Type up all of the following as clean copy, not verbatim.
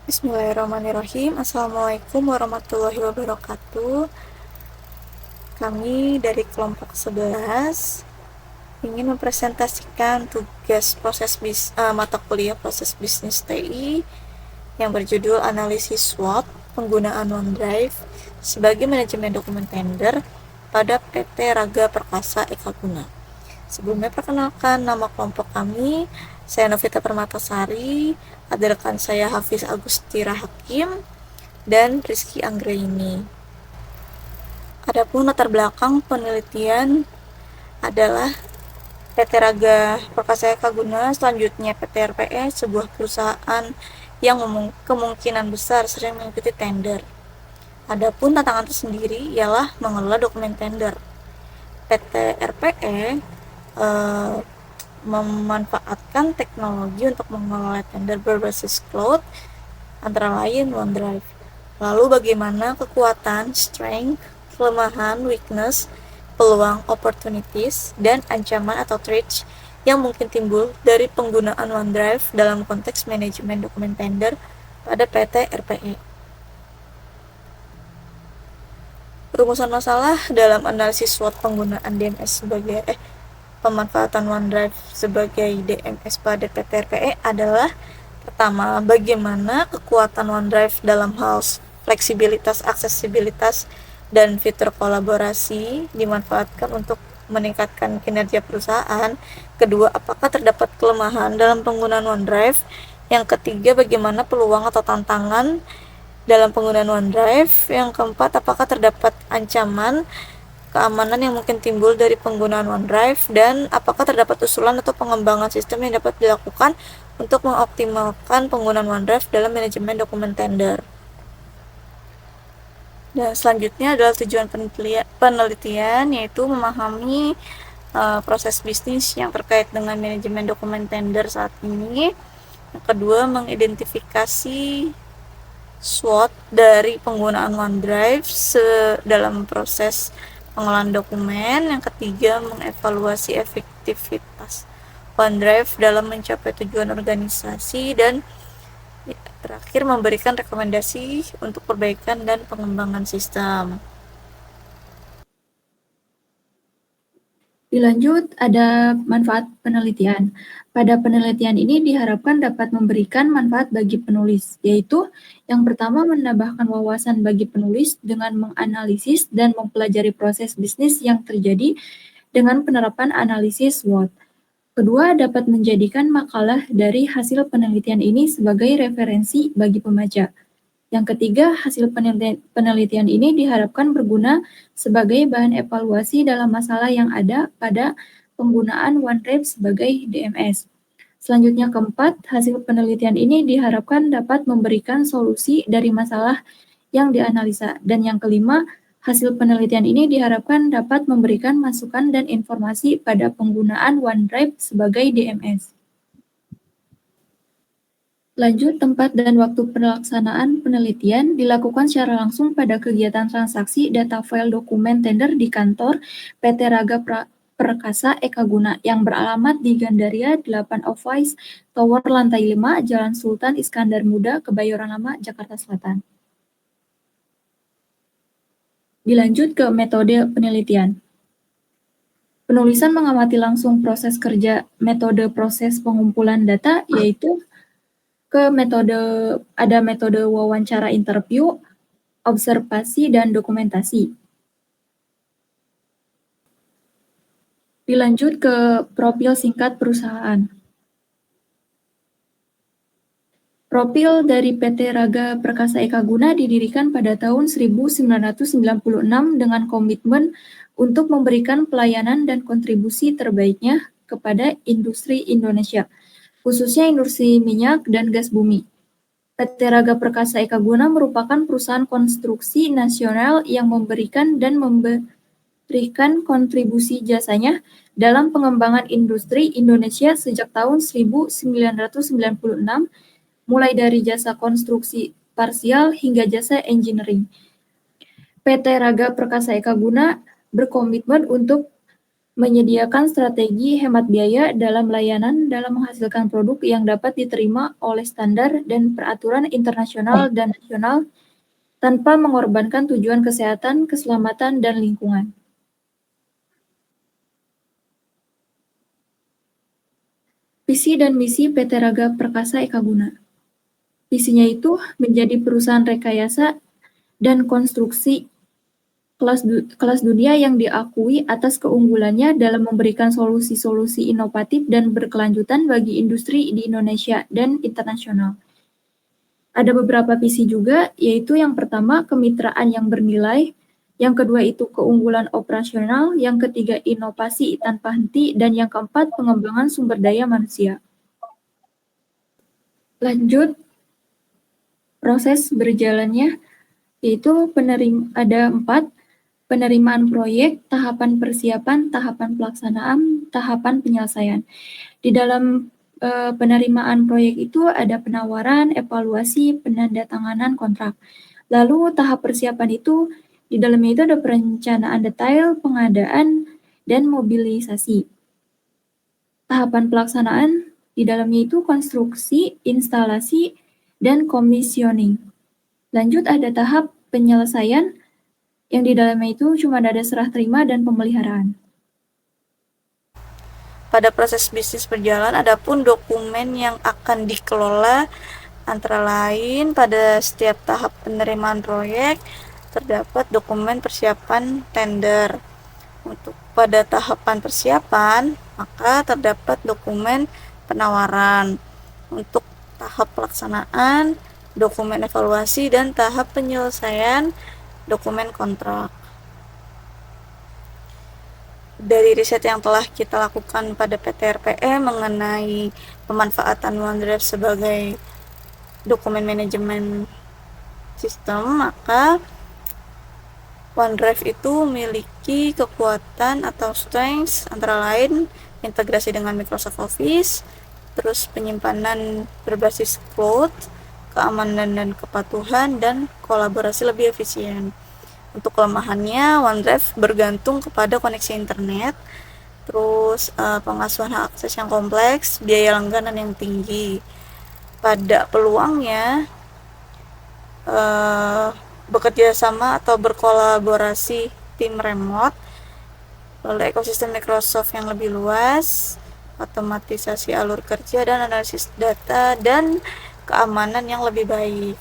Bismillahirrahmanirrahim. Assalamualaikum warahmatullahi wabarakatuh. Kami dari kelompok 11 ingin mempresentasikan tugas mata kuliah proses bisnis TI yang berjudul analisis SWOT penggunaan OneDrive sebagai manajemen dokumen tender pada PT Raga Perkasa Eka Guna. Sebelumnya perkenalkan nama kelompok kami, saya Novita Permatasari, ada rekan saya Hafiz Agustira Hakim, dan Rizky Anggraini. Adapun latar belakang penelitian adalah PT Raga Perkasa Eka Guna, selanjutnya PT RPE, sebuah perusahaan yang kemungkinan besar sering mengikuti tender. Adapun tantangan tersendiri ialah mengelola dokumen tender. PT RPE memanfaatkan teknologi untuk mengelola tender berbasis cloud, antara lain OneDrive. Lalu bagaimana kekuatan, strength, kelemahan, weakness, peluang, opportunities, dan ancaman atau threats yang mungkin timbul dari penggunaan OneDrive dalam konteks manajemen dokumen tender pada PT RPE. Rumusan masalah dalam analisis SWOT penggunaan DMS sebagai pemanfaatan OneDrive sebagai DMS pada PT RPE adalah: pertama, bagaimana kekuatan OneDrive dalam hal fleksibilitas, aksesibilitas, dan fitur kolaborasi dimanfaatkan untuk meningkatkan kinerja perusahaan. Kedua, apakah terdapat kelemahan dalam penggunaan OneDrive? Yang ketiga, bagaimana peluang atau tantangan dalam penggunaan OneDrive? Yang keempat, apakah terdapat ancaman keamanan yang mungkin timbul dari penggunaan OneDrive, dan apakah terdapat usulan atau pengembangan sistem yang dapat dilakukan untuk mengoptimalkan penggunaan OneDrive dalam manajemen dokumen tender. Dan selanjutnya adalah tujuan penelitian, yaitu memahami proses bisnis yang terkait dengan manajemen dokumen tender saat ini. Yang kedua, mengidentifikasi SWOT dari penggunaan OneDrive dalam proses pengolahan dokumen. Yang ketiga, mengevaluasi efektivitas OneDrive dalam mencapai tujuan organisasi. Dan terakhir, memberikan rekomendasi untuk perbaikan dan pengembangan sistem. Dilanjut, ada manfaat penelitian. Pada penelitian ini diharapkan dapat memberikan manfaat bagi penulis, yaitu yang pertama, menambahkan wawasan bagi penulis dengan menganalisis dan mempelajari proses bisnis yang terjadi dengan penerapan analisis SWOT. Kedua, dapat menjadikan makalah dari hasil penelitian ini sebagai referensi bagi pembaca. Yang ketiga, hasil penelitian ini diharapkan berguna sebagai bahan evaluasi dalam masalah yang ada pada penggunaan OneDrive sebagai DMS. Selanjutnya, keempat, hasil penelitian ini diharapkan dapat memberikan solusi dari masalah yang dianalisa. Dan yang kelima, hasil penelitian ini diharapkan dapat memberikan masukan dan informasi pada penggunaan OneDrive sebagai DMS. Lanjut, tempat dan waktu pelaksanaan penelitian dilakukan secara langsung pada kegiatan transaksi data file dokumen tender di kantor PT Raga Perkasa Eka Guna yang beralamat di Gandaria 8 Office Tower lantai 5, Jalan Sultan Iskandar Muda, Kebayoran Lama, Jakarta Selatan. Dilanjut ke metode penelitian. Penulisan mengamati langsung proses kerja metode proses pengumpulan data, yaitu ada metode wawancara interview, observasi, dan dokumentasi. Dilanjut ke profil singkat perusahaan. Profil dari PT Raga Perkasa Eka Guna didirikan pada tahun 1996 dengan komitmen untuk memberikan pelayanan dan kontribusi terbaiknya kepada industri Indonesia, khususnya industri minyak dan gas bumi. PT Raga Perkasa Eka Guna merupakan perusahaan konstruksi nasional yang memberikan kontribusi jasanya dalam pengembangan industri Indonesia sejak tahun 1996, mulai dari jasa konstruksi parsial hingga jasa engineering. PT Raga Perkasa Eka Guna berkomitmen untuk Menyediakan strategi hemat biaya dalam layanan dalam menghasilkan produk yang dapat diterima oleh standar dan peraturan internasional dan nasional tanpa mengorbankan tujuan kesehatan, keselamatan, dan lingkungan. Visi dan misi PT Raga Perkasa Eka Guna. Visinya itu menjadi perusahaan rekayasa dan konstruksi kelas dunia yang diakui atas keunggulannya dalam memberikan solusi-solusi inovatif dan berkelanjutan bagi industri di Indonesia dan internasional. Ada beberapa visi juga, yaitu yang pertama kemitraan yang bernilai, yang kedua itu keunggulan operasional, yang ketiga inovasi tanpa henti, dan yang keempat pengembangan sumber daya manusia. Lanjut, proses berjalannya, yaitu ada 4, penerimaan proyek, tahapan persiapan, tahapan pelaksanaan, tahapan penyelesaian. Di dalam penerimaan proyek itu ada penawaran, evaluasi, penandatanganan kontrak. Lalu tahap persiapan itu, di dalamnya itu ada perencanaan detail, pengadaan, dan mobilisasi. Tahapan pelaksanaan, di dalamnya itu konstruksi, instalasi, dan komisioning. Lanjut ada tahap penyelesaian, yang di dalamnya itu cuma ada serah terima dan pemeliharaan. Pada proses bisnis berjalan, adapun dokumen yang akan dikelola antara lain pada setiap tahap penerimaan proyek terdapat dokumen persiapan tender. Untuk pada tahapan persiapan, maka terdapat dokumen penawaran. Untuk tahap pelaksanaan, dokumen evaluasi, dan tahap penyelesaian, dokumen kontrak. Dari riset yang telah kita lakukan pada PT RPE mengenai pemanfaatan OneDrive sebagai dokumen manajemen sistem, maka OneDrive itu memiliki kekuatan atau strengths antara lain integrasi dengan Microsoft Office, terus penyimpanan berbasis cloud, keamanan dan kepatuhan, dan kolaborasi lebih efisien. Untuk kelemahannya, OneDrive bergantung kepada koneksi internet, terus pengasuhan hak akses yang kompleks, biaya langganan yang tinggi. Pada peluangnya, bekerja sama atau berkolaborasi tim remote, lalu ekosistem Microsoft yang lebih luas, otomatisasi alur kerja dan analisis data, dan keamanan yang lebih baik.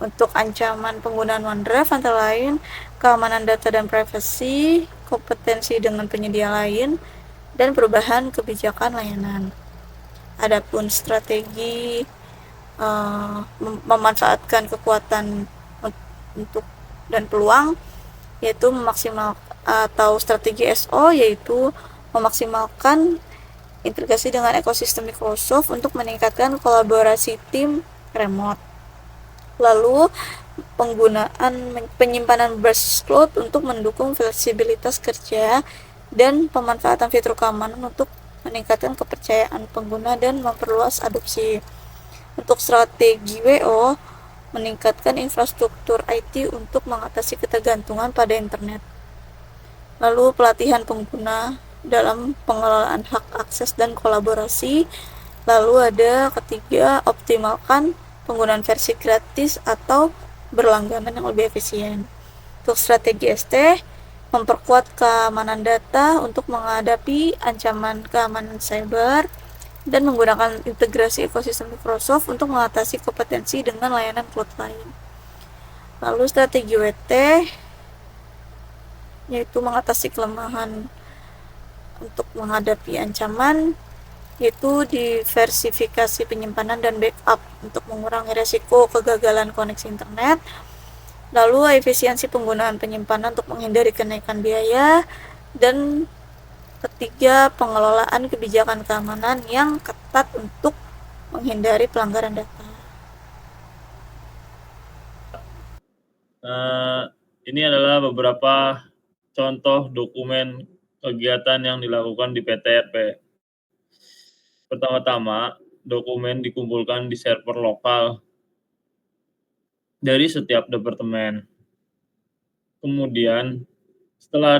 Untuk ancaman penggunaan OneDrive antara lain keamanan data dan privasi, kompetensi dengan penyedia lain, dan perubahan kebijakan layanan. Adapun strategi memanfaatkan kekuatan untuk dan peluang yaitu memaksimal atau strategi SO yaitu memaksimalkan integrasi dengan ekosistem Microsoft untuk meningkatkan kolaborasi tim remote. Lalu penggunaan penyimpanan berbasis cloud untuk mendukung fleksibilitas kerja dan pemanfaatan fitur keamanan untuk meningkatkan kepercayaan pengguna dan memperluas adopsi. Untuk strategi WO, meningkatkan infrastruktur IT untuk mengatasi ketergantungan pada internet. Lalu pelatihan pengguna dalam pengelolaan hak akses dan kolaborasi. Lalu ada ketiga, optimalkan penggunaan versi gratis atau berlangganan yang lebih efisien. Untuk strategi ST, memperkuat keamanan data untuk menghadapi ancaman keamanan cyber dan menggunakan integrasi ekosistem Microsoft untuk mengatasi kompetensi dengan layanan cloud lain. Lalu strategi WT yaitu mengatasi kelemahan untuk menghadapi ancaman, yaitu diversifikasi penyimpanan dan backup untuk mengurangi resiko kegagalan koneksi internet. Lalu efisiensi penggunaan penyimpanan untuk menghindari kenaikan biaya, dan ketiga pengelolaan kebijakan keamanan yang ketat untuk menghindari pelanggaran data. Ini adalah beberapa contoh dokumen kegiatan yang dilakukan di PT RP. Pertama-tama, dokumen dikumpulkan di server lokal dari setiap departemen. Kemudian, setelah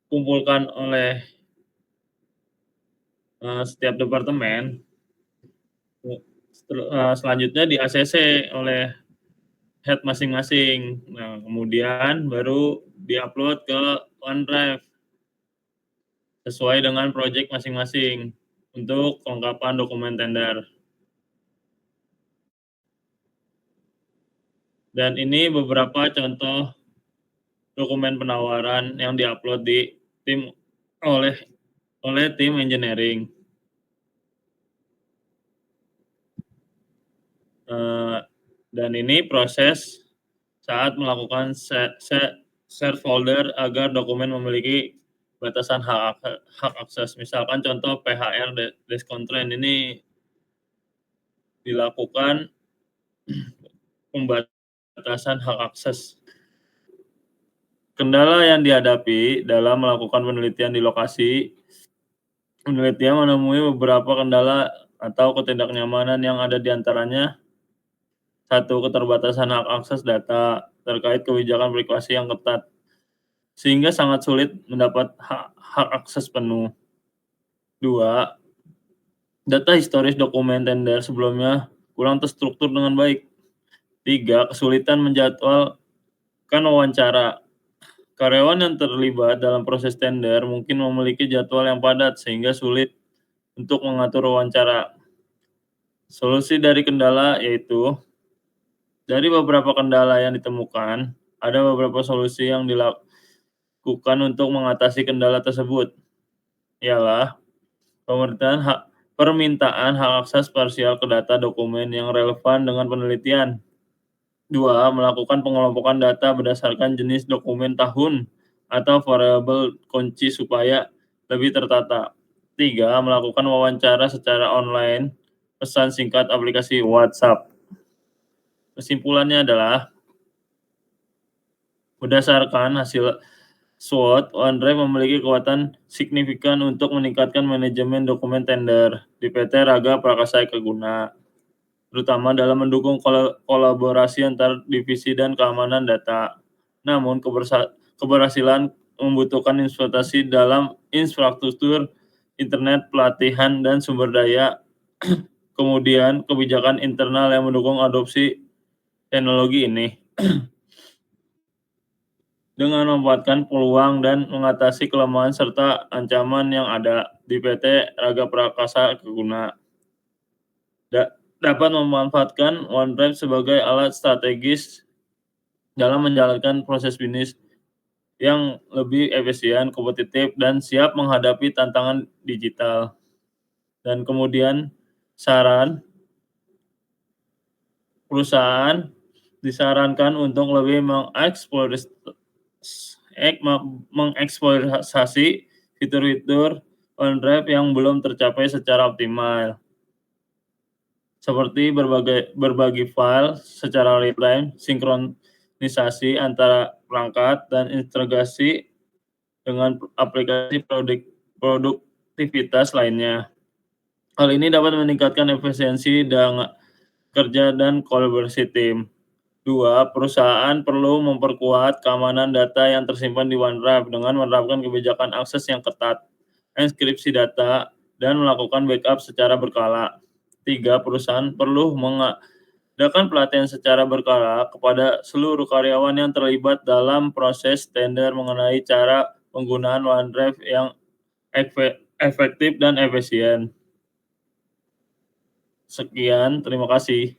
dikumpulkan oleh setiap departemen, selanjutnya di-ACC oleh head masing-masing. Nah, kemudian baru di-upload ke OneDrive sesuai dengan project masing-masing untuk kelengkapan dokumen tender. Dan ini beberapa contoh dokumen penawaran yang di-upload di tim oleh tim engineering. Dan ini proses saat melakukan share folder agar dokumen memiliki batasan hak akses. Misalkan contoh PHR Descontrain ini dilakukan pembatasan hak akses. Kendala yang dihadapi dalam melakukan penelitian di lokasi, penelitian menemui beberapa kendala atau ketidaknyamanan yang ada di antaranya: 1. Keterbatasan hak akses data terkait kebijakan privasi yang ketat, sehingga sangat sulit mendapat hak akses penuh. 2. Data historis dokumen tender sebelumnya kurang terstruktur dengan baik. 3. Kesulitan menjadwalkan wawancara. Karyawan yang terlibat dalam proses tender mungkin memiliki jadwal yang padat sehingga sulit untuk mengatur wawancara. Solusi dari kendala yaitu, dari beberapa kendala yang ditemukan, ada beberapa solusi yang dilakukan untuk mengatasi kendala tersebut, ialah permintaan hak akses parsial ke data dokumen yang relevan dengan penelitian. 2. Melakukan pengelompokan data berdasarkan jenis dokumen tahun atau variabel kunci supaya lebih tertata. 3. Melakukan wawancara secara online, pesan singkat aplikasi WhatsApp. Kesimpulannya adalah, berdasarkan hasil SWOT, OneDrive memiliki kekuatan signifikan untuk meningkatkan manajemen dokumen tender di PT Raga Prakasa Eka Guna, terutama dalam mendukung kolaborasi antar divisi dan keamanan data. Namun, keberhasilan membutuhkan investasi dalam infrastruktur internet, pelatihan, dan sumber daya, kemudian kebijakan internal yang mendukung adopsi teknologi ini. Dengan memanfaatkan peluang dan mengatasi kelemahan serta ancaman yang ada di PT Raga Prakasa Eka Guna, dapat memanfaatkan OneDrive sebagai alat strategis dalam menjalankan proses bisnis yang lebih efisien, kompetitif, dan siap menghadapi tantangan digital. Dan kemudian perusahaan disarankan untuk lebih mengeksploitasi fitur-fitur OneDrive yang belum tercapai secara optimal, seperti berbagi file secara real-time, sinkronisasi antara perangkat, dan integrasi dengan aplikasi produktivitas lainnya. Hal ini dapat meningkatkan efisiensi kerja dan kolaborasi tim. 2. Perusahaan perlu memperkuat keamanan data yang tersimpan di OneDrive dengan menerapkan kebijakan akses yang ketat, enkripsi data, dan melakukan backup secara berkala. 3. Perusahaan perlu mengadakan pelatihan secara berkala kepada seluruh karyawan yang terlibat dalam proses tender mengenai cara penggunaan OneDrive yang efektif dan efisien. Sekian, terima kasih.